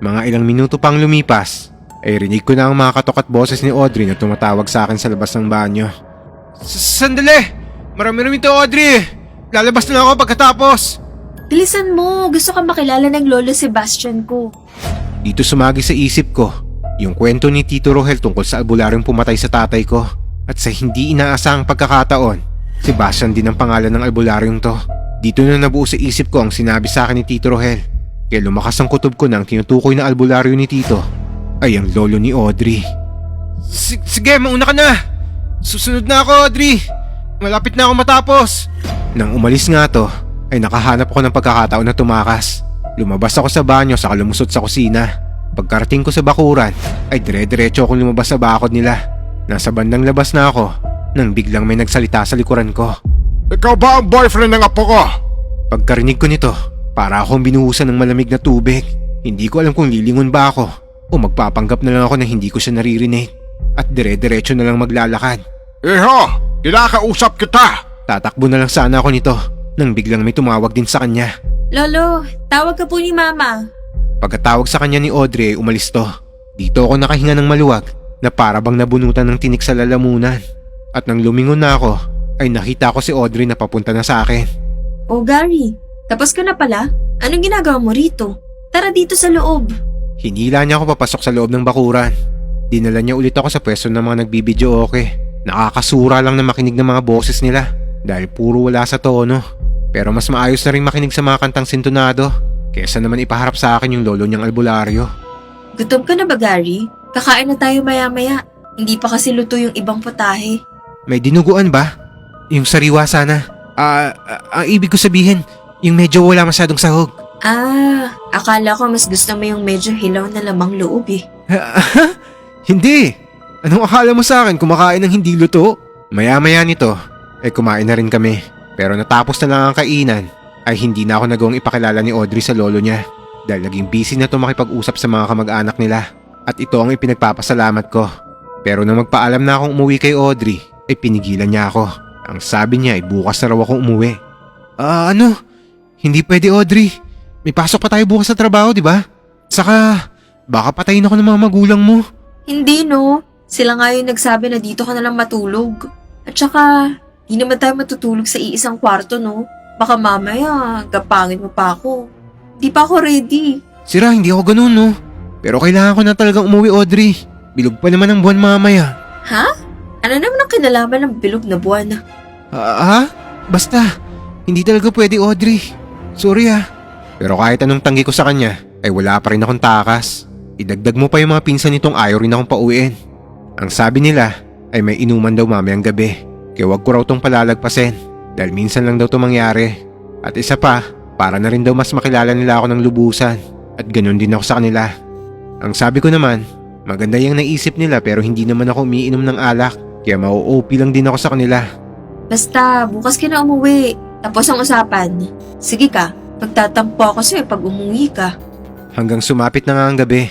Mga ilang minuto pang lumipas, ay rinig ko na ang mga katok at boses ni Audrey na tumatawag sa akin sa labas ng banyo. Sandali! Marami-rami to, Audrey! Lalabas na lang ako pagkatapos! Bilisan mo, gusto ka makilala ng lolo Sebastian ko. Dito sumagi sa isip ko, yung kwento ni Tito Rohel tungkol sa albularyong pumatay sa tatay ko. At sa hindi inaasahang pagkakataon, Sebastian din ang pangalan ng albularyong to. Dito na nabuo sa isip ko ang sinabi sa akin ni Tito Rohel. Kaya lumakas ang kutob ko ng tinutukoy na albularyo ni Tito. ay ang lolo ni Audrey. Sige, mauna ka na! Susunod na ako, Audrey! Malapit na ako matapos! Nang umalis nga to, ay nakahanap ako ng pagkakataon na tumakas. Lumabas ako sa banyo saka lumusot sa kusina. Pagkarating ko sa bakuran, ay dire-diretso akong lumabas sa bakod nila. Nasa bandang labas na ako, nang biglang may nagsalita sa likuran ko. Ikaw ba ang boyfriend ng apo ko? Pagkarinig ko nito, para akong binuhusan ng malamig na tubig. Hindi ko alam kung lilingon ba ako o magpapanggap na lang ako na hindi ko siya naririnig at dire-diretso na lang maglalakad. Iho, kinakausap kita! Tatakbo na lang sana ako nito nang biglang may tumawag din sa kanya. Lolo, tawag ka po ni Mama. Pagkatawag sa kanya ni Audrey ay umalis to. Dito ako nakahinga ng maluwag na para bang nabunutan ng tinik sa lalamunan. At nang lumingon na ako ay nakita ko si Audrey na papunta na sa akin. Oh, Gary, tapos ka na pala? Anong ginagawa mo rito? Tara dito sa loob. Hinila niya ako papasok sa loob ng bakuran. Dinala niya ulit ako sa pwesto ng mga nagbibideo okay. Nakakasura lang na makinig ng mga boses nila dahil puro wala sa tono. Pero mas maayos na rin makinig sa mga kantang sintonado kesa naman ipaharap sa akin yung lolo niyang albularyo. Gutom ka na ba, Gary? Kakain na tayo maya-maya. Hindi pa kasi luto yung ibang putahe. May dinuguan ba? Yung sariwa sana. Ang ibig ko sabihin, yung medyo wala masyadong sahog. Akala ko mas gusto mo yung medyo hilaw na lamang loob eh. Hindi! Anong akala mo sa akin kumakain ng hindi luto? Maya-maya nito, ay kumain na rin kami. Pero natapos na lang ang kainan, ay hindi na ako nagawang ipakilala ni Audrey sa lolo niya. Dahil naging busy na to makipag-usap sa mga kamag-anak nila. At ito ang ipinagpapasalamat ko. Pero nang magpaalam na akong umuwi kay Audrey, ay pinigilan niya ako. Ang sabi niya ay bukas na raw akong umuwi. Ano? Hindi pwede, Audrey. May pasok pa tayo bukas sa trabaho, di ba? Saka, baka patayin ako ng mga magulang mo. Hindi no. Sila nga yung nagsabi na dito ka na lang matulog. At saka, di naman tayo matutulog sa iisang kwarto no. Baka mamaya, gapangin mo pa ako. Di pa ako ready. Sira, hindi ako ganun, no? Pero kailangan ko na talagang umuwi, Audrey. Bilog pa naman ang buwan mamaya. Ha? Ano naman ang kinalaman ng bilog na buwan? Basta, hindi talaga pwede, Audrey. Sorry Pero kahit anong tanggi ko sa kanya, ay wala pa rin akong takas. Idagdag mo pa yung mga pinsan nitong ayaw rin akong pauwiin. Ang sabi nila, ay may inuman daw mamayang gabi. Kaya wag ko raw tong palalagpasin. Dahil minsan lang daw to mangyari. At isa pa, para na rin daw mas makilala nila ako ng lubusan. At ganun din ako sa kanila. Ang sabi ko naman, maganda yung naisip nila pero hindi naman ako umiinom ng alak. Kaya mau-OP lang din ako sa kanila. Basta, bukas ka na umuwi. Tapos ang usapan. Sige ka, magtatampo ako sa'yo pag umuwi ka. Hanggang sumapit na nga ang gabi.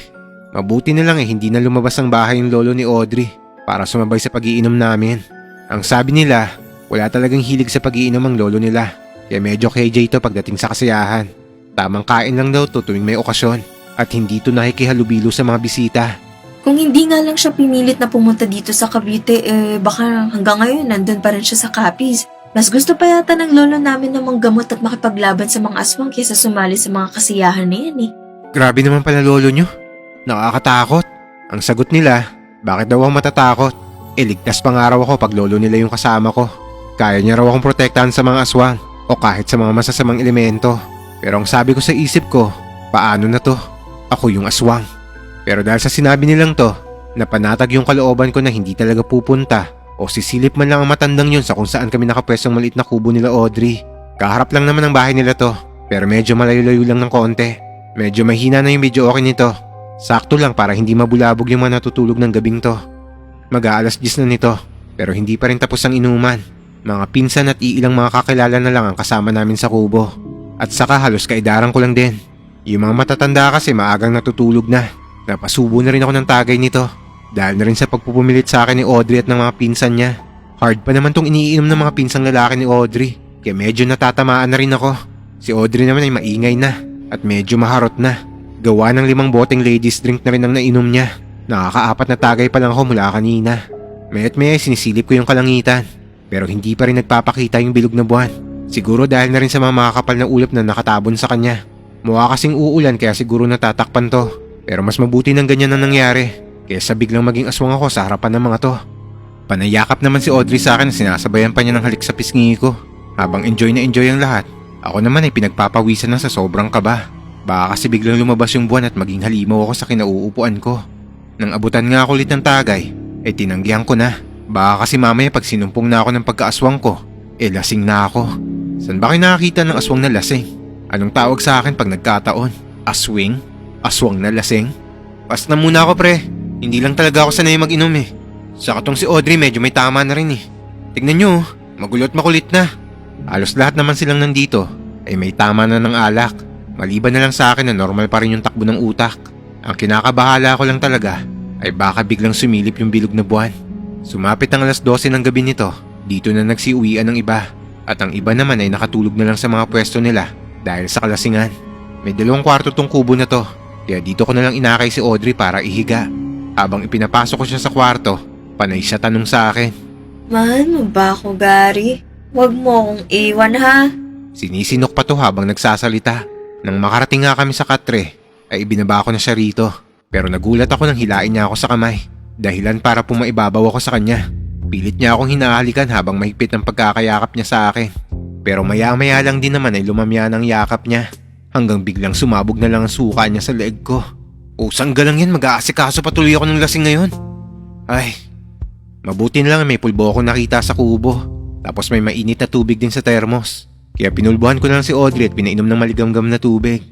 Mabuti na lang hindi na lumabas ang bahay yung lolo ni Audrey para sumabay sa pag-iinom namin. Ang sabi nila, wala talagang hilig sa pag-iinom ang lolo nila. Kaya medyo KJ to pagdating sa kasiyahan. Tamang kain lang daw to tuwing may okasyon. At hindi to nakikihalubilo sa mga bisita. Kung hindi nga lang siya pinilit na pumunta dito sa Cavite, baka hanggang ngayon nandun pa rin siya sa Capiz. Mas gusto pa yata ng lolo namin na manggamot at makipaglaban sa mga aswang kaysa sumali sa mga kasiyahan na yan eh. Grabe naman pala lolo nyo. Nakakatakot. Ang sagot nila, bakit daw ako matatakot? Ligtas pang araw ako pag lolo nila yung kasama ko. Kaya niya raw akong protektahan sa mga aswang o kahit sa mga masasamang elemento. Pero ang sabi ko sa isip ko, paano na to? Ako yung aswang. Pero dahil sa sinabi nilang to, napanatag yung kalooban ko na hindi talaga pupunta o sisilip man lang ang matandang yun sa kung saan kami nakapwestong maliit na kubo nila Audrey. Kaharap lang naman ang bahay nila to, pero medyo malayo-layo lang ng konti. Medyo mahina na yung video okay nito. Sakto lang para hindi mabulabog yung mga natutulog ng gabing to. Mag-aalas 10 na nito, pero hindi pa rin tapos ang inuman. Mga pinsan at iilang mga kakilala na lang ang kasama namin sa kubo. At saka halos kaidaran ko lang din. Yung mga matatanda kasi maagang natutulog na. Napasubo na rin ako ng tagay nito. Dahil na rin sa pagpupumilit sa akin ni Audrey at ng mga pinsan niya. Hard pa naman tong iniinom ng mga pinsang lalaki ni Audrey. Kaya medyo natatamaan na rin ako. Si Audrey naman ay maingay na at medyo maharot na. Gawa ng 5 boteng ladies drink na rin ang nainom niya. Nakaka-4 na tagay pa lang ako mula kanina. Maya't maya sinisilip ko yung kalangitan. Pero hindi pa rin nagpapakita yung bilog na buwan. Siguro dahil na rin sa mga makakapal na ulap na nakatabon sa kanya. Mukha kasing uulan kaya siguro natatakpan to. Pero mas mabuti ng ganyan ang nangyari kaysa biglang maging aswang ako sa harapan ng mga to. Panayakap naman si Audrey sa akin na sinasabayan pa niya ng halik sa pisngi ko. Habang enjoy na enjoy ang lahat, ako naman ay pinagpapawisan na sa sobrang kaba. Baka kasi biglang lumabas yung buwan at maging halimaw ako sa kinauupuan ko. Nang abutan nga ako ulit ng tagay, tinanggihan ko na. Baka kasi mamaya pag sinumpong na ako ng pagkaaswang ko, lasing na ako. Saan ba kayo nakakita ng aswang na lasing? Anong tawag sa akin pag nagkataon? Aswing? Aswang na lasing? Pas na muna ako pre, hindi lang talaga ako sanay mag-inom eh. Saka tong si Audrey medyo may tama na rin eh. Tignan nyo, magulot makulit na. Halos lahat naman silang nandito ay may tama na ng alak. Maliban na lang sa akin na normal pa rin yung takbo ng utak. Ang kinakabahala ko lang talaga ay baka biglang sumilip yung bilog na buwan. Sumapit ang alas 12 ng gabi nito, dito na nagsiuwian ng iba. At ang iba naman ay nakatulog na lang sa mga pwesto nila dahil sa kalasingan. May 2 kwarto tong kubo na to, kaya dito ko na lang inakay si Audrey para ihiga. Habang ipinapasok ko siya sa kwarto, panay siya tanong sa akin. Mahal mo ba ako, Gary? Huwag mo akong iwan ha. Sinisinok pa to habang nagsasalita. Nang makarating nga kami sa katre, ay ibinaba ko na siya rito. Pero nagulat ako nang hilain niya ako sa kamay. Dahilan para pumaibabaw ako sa kanya. Pilit niya akong hinahalikan habang mahigpit ang pagkakayakap niya sa akin. Pero maya-maya lang din naman ay lumamya ng yakap niya. Hanggang biglang sumabog na lang ang suka niya sa leeg ko. Usang galang yan, mag-aasikaso patuloy ako ng lasing ngayon. Ay, mabuti na lang may pulbo ako nakita sa kubo. Tapos may mainit na tubig din sa termos. Kaya pinulbuhan ko na lang si Audrey at pinainom ng maligamgam na tubig.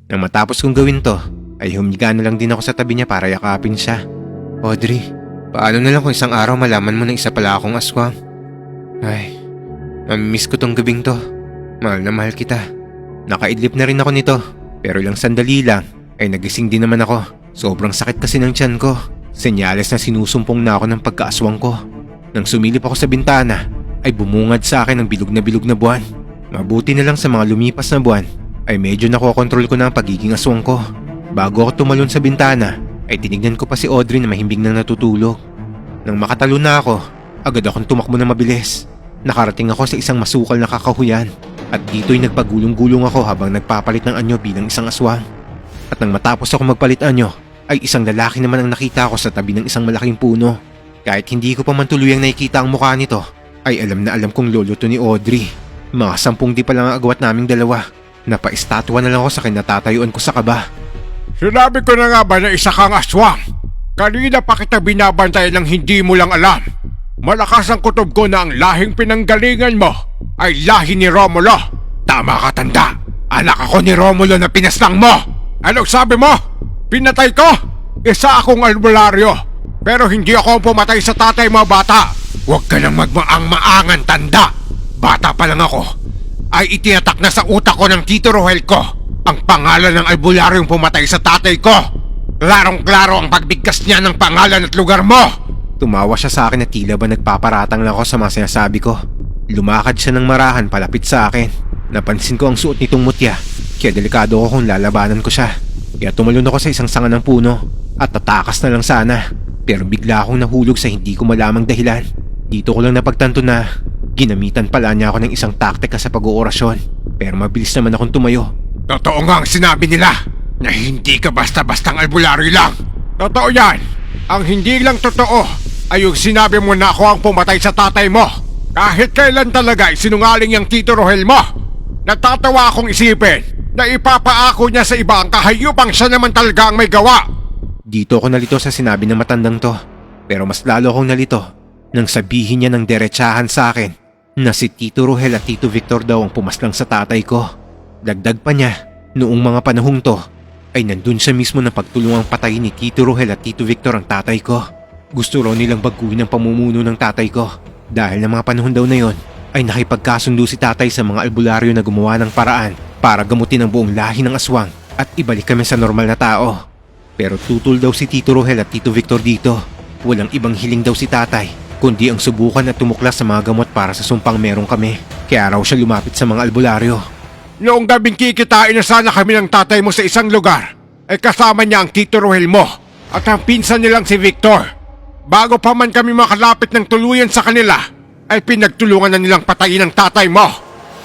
Nang matapos kong gawin to, ay humiga na lang din ako sa tabi niya para yakapin siya. Audrey, paano na lang kung isang araw malaman mo na isa pala akong aswang? Ay, mamimiss ko tong gabing to. Mahal na mahal kita. Nakaidlip na rin ako nito, pero ilang sandali lang ay nagising din naman ako. Sobrang sakit kasi ng tiyan ko. Senyales na sinusumpong na ako ng pagkaaswang ko. Nang sumilip ako sa bintana, ay bumungad sa akin ang bilog na buwan. Mabuti na lang sa mga lumipas na buwan, ay medyo nakokontrol ko na ang pagiging aswang ko. Bago ako tumalon sa bintana, ay tinignan ko pa si Audrey na mahimbing nang natutulog. Nang makatalon na ako, agad akong tumakbo na mabilis. Nakarating ako sa isang masukal na kakahuyan. At dito'y nagpagulong-gulong ako habang nagpapalit ng anyo bilang isang aswang. At nang matapos ako magpalit anyo, ay isang lalaki naman ang nakita ko sa tabi ng isang malaking puno. Kahit hindi ko pa man tuluyang nakikita ang mukha nito, ay alam na alam kong lolo to ni Audrey. Mga 10 di pa lang ang agwat naming dalawa. Napaistatwa na lang ako sa kinatatayuan ko sa kaba. Sinabi ko na nga ba na isa kang aswang? Kanina pa kita binabantay ng hindi mo lang alam. Malakas ang kutob ko na ang lahing pinanggalingan mo ay lahi ni Romulo. Tama ka, tanda. Anak ako ni Romulo na pinaslang mo. Anong sabi mo? Pinatay ko? Isa akong albularyo. Pero hindi ako ang pumatay sa tatay mo, bata. Huwag ka nang magmaang-maangan, tanda. Bata pa lang ako ay itinatak na sa utak ko ng Tito Rohel ko ang pangalan ng albularyong pumatay sa tatay ko. Klarong-klaro ang pagbigkas niya ng pangalan at lugar mo. Tumawa siya sa akin at tila ba nagpaparatang lang ako sa mga sinasabi ko. Lumakad siya ng marahan palapit sa akin. Napansin ko ang suot nitong mutya, kaya delikado ko kung lalabanan ko siya. Kaya tumalon ako sa isang sanga ng puno at tatakas na lang sana. Pero bigla akong nahulog sa hindi ko malamang dahilan. Dito ko lang napagtanto na ginamitan pala niya ako ng isang taktika sa pag-oorasyon. Pero mabilis naman akong tumayo. Totoo nga ang sinabi nila na hindi ka basta-bastang albularyo lang. Totoo yan. Ang hindi lang totoo ay yung sinabi mo na ako ang pumatay sa tatay mo. Kahit kailan talaga ay sinungaling yung Tito Rohel mo. Natatawa akong isipin na ipapaako niya sa iba ang kahayupang siya naman talaga ang may gawa. Dito ako nalito sa sinabi ng matandang to. Pero mas lalo akong nalito nang sabihin niya ng derechahan sa akin na si Tito Rohel at Tito Victor daw ang pumaslang sa tatay ko. Dagdag pa niya, noong mga panahong to ay nandun siya mismo na pagtulungang patayin ni Tito Rohel at Tito Victor ang tatay ko. Gusto raw nilang baguhin ang pamumuno ng tatay ko. Dahil ng mga panahon daw na yon ay nakipagkasundo si tatay sa mga albularyo na gumawa ng paraan para gamutin ang buong lahi ng aswang at ibalik kami sa normal na tao. Pero tutol daw si Tito Rohel at Tito Victor dito. Walang ibang hiling daw si tatay, kundi ang subukan at tumuklas sa mga gamot para sa sumpang meron kami. Kaya raw siya lumapit sa mga albularyo. Noong gabing kikitain na sana kami ng tatay mo sa isang lugar, ay kasama niya ang Tito Rohel mo at ang pinsan nilang si Victor. Bago pa man kami makalapit ng tuluyan sa kanila, ay pinagtulungan na nilang patayin ang tatay mo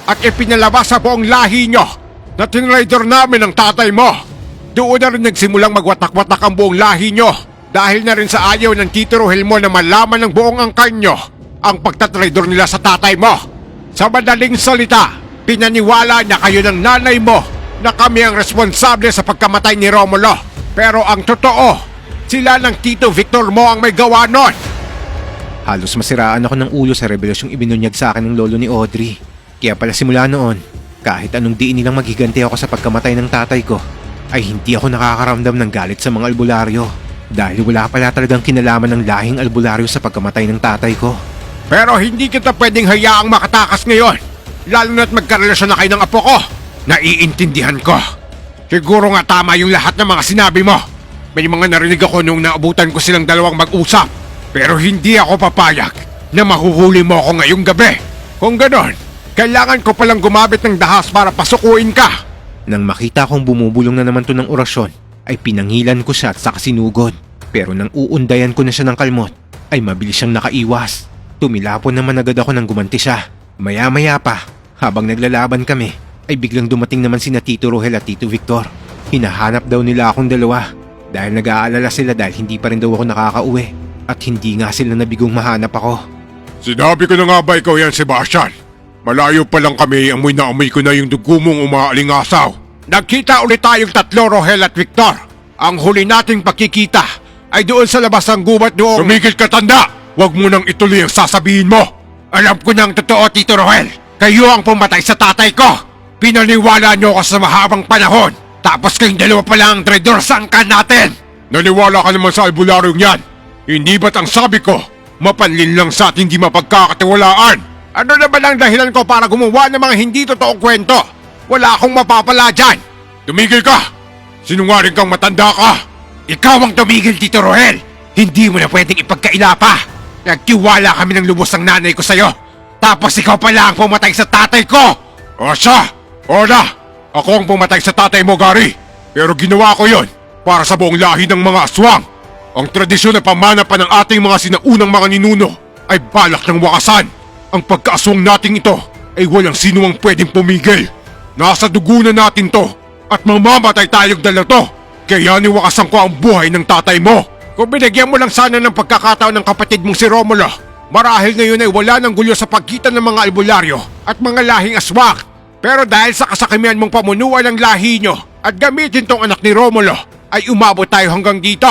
at ipinalabas sa buong lahi nyo na tinraidor namin ang tatay mo. Doon na rin nagsimulang magwatak-watak ang buong lahi nyo dahil na rin sa ayaw ng Tito Rohel mo na malaman ng buong angkan nyo ang pagtatraidor nila sa tatay mo. Sa madaling salita, pinaniwala niya kayo ng nanay mo na kami ang responsable sa pagkamatay ni Romulo. Pero ang totoo, Sila ng Tito Victor mo ang may gawa nun! Halos masiraan ako ng ulo sa revelasyong ibinunyag sa akin ng lolo ni Audrey. Kaya pala simula noon, kahit anong diin nilang maghiganti ako sa pagkamatay ng tatay ko, ay hindi ako nakakaramdam ng galit sa mga albularyo. Dahil wala pala talagang kinalaman ng lahing albularyo sa pagkamatay ng tatay ko. Pero hindi kita pwedeng hayaang makatakas ngayon. Lalo na't magkarelasyon na kayo ng apo ko. Naiintindihan ko. Siguro nga tama yung lahat ng mga sinabi mo. May mga narinig ako nung naabutan ko silang dalawang mag-usap. Pero hindi ako papayag na mahuhuli mo ako ngayong gabi. Kung ganon, kailangan ko palang gumamit ng dahas para pasukuin ka. Nang makita kong bumubulong na naman to ng orasyon, ay pinangilan ko siya at saka sinugod. Pero nang uundayan ko na siya ng kalmot, ay mabilis siyang nakaiwas. Tumilapon naman agad ako nang gumanti siya. Maya-maya pa, habang naglalaban kami, ay biglang dumating naman sina Tito Rohel at Tito Victor. Hinahanap daw nila akong dalawa dahil nag-aalala sila dahil hindi pa rin daw ako nakakauwi at hindi nga sila nabigong mahanap ako. Sinabi ko na nga ba ikaw yan, Sebastian? Malayo pa lang kami, amoy na amoy ko na yung dugo mong umaalingasaw. Nagkita ulit tayong tatlo, Rohel at Victor. Ang huli nating pagkikita ay doon sa labas ng gubat noong... Tumigil ka, tanda! Huwag mo nang ituloy ang sasabihin mo. Alam ko nang totoo, Tito Rohel. Kayo ang pumatay sa tatay ko. Pinaniwala niyo ako sa mahabang panahon. Tapos kayong dalawa pala ang traidor sa angkan natin. Naniwala ka naman sa albularyong yan. Hindi ba't ang sabi ko, mapanlin lang sa ating di mapagkakatiwalaan? Ano naman ang dahilan ko para gumawa ng mga hindi totoong kwento? Wala akong mapapala dyan. Tumigil ka. Sinungaling kang matanda ka. Ikaw ang tumigil, Tito Rohel. Hindi mo na pwedeng ipagkaila pa. Nagtiwala kami ng lubos ng nanay ko sa'yo. Tapos ikaw pala ang pumatay sa tatay ko. O siya, o na. Ako ang pumatay sa tatay mo, Gary. Pero ginawa ko yon para sa buong lahi ng mga aswang. Ang tradisyon na pamana pa ng ating mga sinaunang mga ninuno ay balak ng wakasan. Ang pagkaaswang nating ito ay walang sino ang pwedeng pumigil. Nasa dugo na natin to at mamamatay tayong dalawa to. Kaya niwakasan ko ang buhay ng tatay mo. Kung binigyan mo lang sana ng pagkakataon ng kapatid mong si Romulo, marahil ngayon ay wala ng gulo sa pagitan ng mga albularyo at mga lahing aswang. Pero dahil sa kasakimian mong pamunuan ng lahi nyo at gamitin tong anak ni Romulo, ay umabot tayo hanggang dito.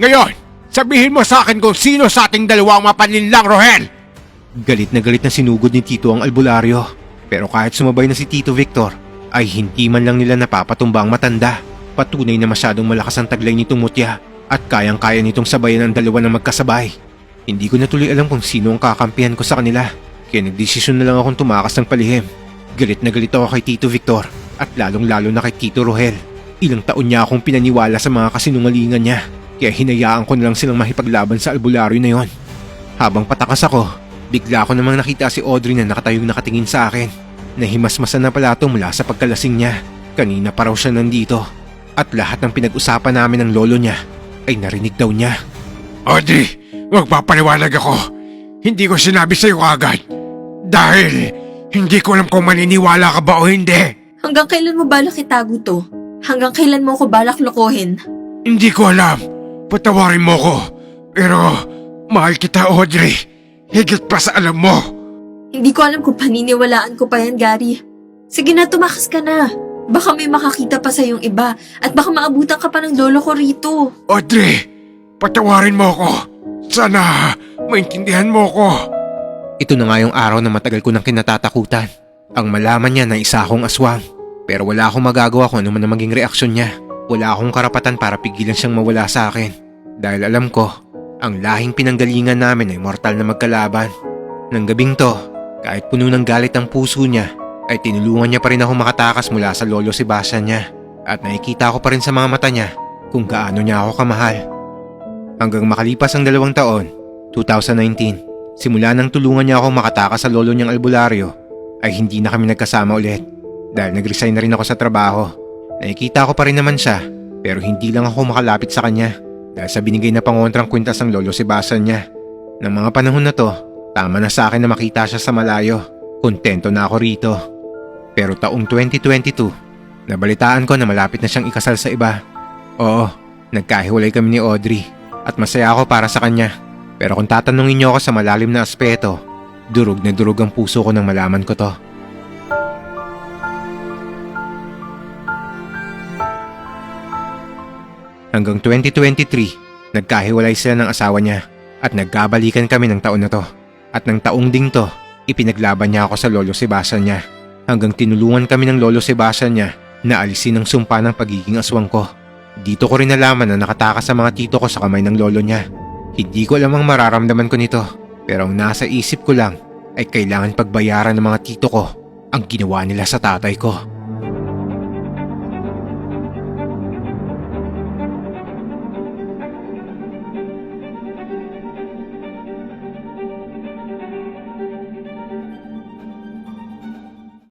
Ngayon, sabihin mo sa akin kung sino sa ating dalawang mapanlinlang, Rohel. Galit na sinugod ni Tito ang albularyo. Pero kahit sumabay na si Tito Victor, ay hindi man lang nila napapatumba ang matanda. Patunay na masyadong malakas ang taglay nitong mutya at kayang-kaya nitong sabayan ang dalawa ng magkasabay. Hindi ko na tuloy alam kung sino ang kakampihan ko sa kanila. Kaya nagdesisyon na lang akong tumakas ng palihim. Galit na galit ako kay Tito Victor at lalong-lalo na kay Tito Rohel. Ilang taon niya akong pinaniwala sa mga kasinungalingan niya. Kaya hinayaan ko na lang silang mahipaglaban sa albularyo na yon. Habang patakas ako, bigla ko namang nakita si Audrey na nakatayong nakatingin sa akin. Nahimasmasan na pala ito mula sa pagkalasing niya. Kanina pa raw siya nandito. At lahat ng pinag-usapan namin ng lolo niya ay narinig daw niya. Audrey, magpapaliwanag ako. Hindi ko sinabi sa'yo agad. Dahil hindi ko alam kung maniniwala ka ba o hindi. Hanggang kailan mo balak itago to? Hanggang kailan mo ko balak lokohin? Hindi ko alam. Patawarin mo ko. Pero mahal kita, Audrey. Higit pa sa alam mo. Hindi ko alam kung paniniwalaan ko pa yan, Gary. Sige na, tumakas ka na. Baka may makakita pa sa yung iba at baka maabutan ka pa ng lolo ko rito. Audrey, patawarin mo ko. Sana maintindihan mo ko. Ito na nga yung araw na matagal ko nang kinatatakutan. Ang malaman niya na isa akong aswang. Pero wala akong magagawa kung ano man ang maging reaksyon niya. Wala akong karapatan para pigilan siyang mawala sa akin. Dahil alam ko, ang lahing pinanggalingan namin ay mortal na magkalaban. Nang gabing to, kahit puno ng galit ang puso niya, ay tinulungan niya pa rin ako makatakas mula sa lolo Sebastian niya. At nakikita ko pa rin sa mga mata niya kung gaano niya ako kamahal. Hanggang makalipas ang 2 taon, 2019, simula nang tulungan niya ako makatakas sa lolo niyang albularyo, ay hindi na kami nagkasama ulit. Dahil nag-resign na rin ako sa trabaho. Nakikita ko pa rin naman siya, pero hindi lang ako makalapit sa kanya dahil sa binigay na pangontrang kwintas ng lolo Sebastian niya. Nang mga panahon na to, tama na sa akin na makita siya sa malayo. Kontento na ako rito. Pero taong 2022, nabalitaan ko na malapit na siyang ikasal sa iba. Oo, nagkahiwalay kami ni Audrey at masaya ako para sa kanya. Pero kung tatanungin niyo ako sa malalim na aspeto, durog na durog ang puso ko nang malaman ko to. Hanggang 2023, Nagkahiwalay sila ng asawa niya at nagkabalikan kami ng taon na to. At ng taong ding to, ipinaglaban niya ako sa lolo Sebastian niya hanggang tinulungan kami ng lolo Sebastian niya na alisin ang sumpa ng pagiging aswang ko. Dito ko rin nalaman na nakatakas sa mga tito ko sa kamay ng lolo niya. Hindi ko alam ang mararamdaman ko nito, pero ang nasa isip ko lang ay kailangan pagbayaran ng mga tito ko ang ginawa nila sa tatay ko.